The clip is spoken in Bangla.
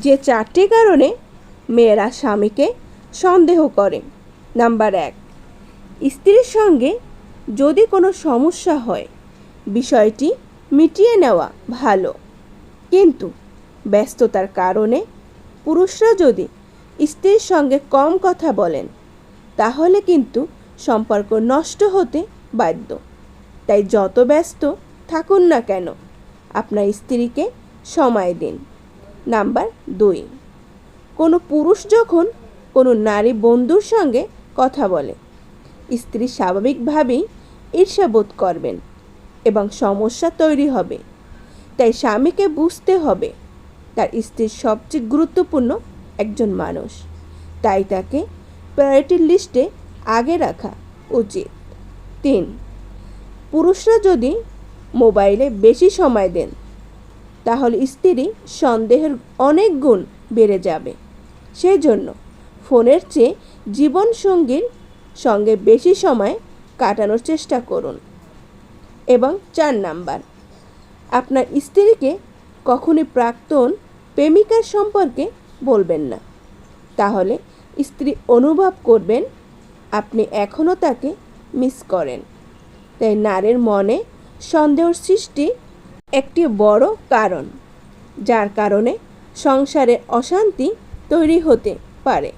যে 4টি কারণে মেয়েরা স্বামীকে সন্দেহ করে। নাম্বার 1, স্ত্রীর সঙ্গে যদি কোনো সমস্যা হয় বিষয়টি মিটিয়ে নেওয়া ভালো, কিন্তু ব্যস্ততার কারণে পুরুষরা যদি স্ত্রীর সঙ্গে কম কথা বলেন তাহলে কিন্তু সম্পর্ক নষ্ট হতে বাধ্য। তাই যত ব্যস্ত থাকুন না কেন আপনার স্ত্রীকে সময় দিন। নাম্বার 2, কোনো পুরুষ যখন কোনো নারী বন্ধুর সঙ্গে কথা বলে স্ত্রী স্বাভাবিকভাবেই ঈর্ষাবোধ করবেন এবং সমস্যা তৈরি হবে। তাই স্বামীকে বুঝতে হবে তার স্ত্রীর সবচেয়ে গুরুত্বপূর্ণ একজন মানুষ, তাই তাকে প্রায়োরিটি লিস্টে আগে রাখা উচিত। 3, পুরুষরা যদি মোবাইলে বেশি সময় দেন তাহলে স্ত্রী সন্দেহের অনেক গুণ বেড়ে যাবে। সেই জন্য ফোনের চেয়ে জীবনসঙ্গীর সঙ্গে বেশি সময় কাটানোর চেষ্টা করুন। এবং 4 নাম্বার, আপনার স্ত্রীকে কখনই প্রাক্তন প্রেমিকার সম্পর্কে বলবেন না, তাহলে স্ত্রী অনুভব করবেন আপনি এখনও তাকে মিস করেন। তাই নারীর মনে সন্দেহের সৃষ্টি একটি বড় কারণ, যার কারণে সংসারে অশান্তি তৈরি হতে পারে।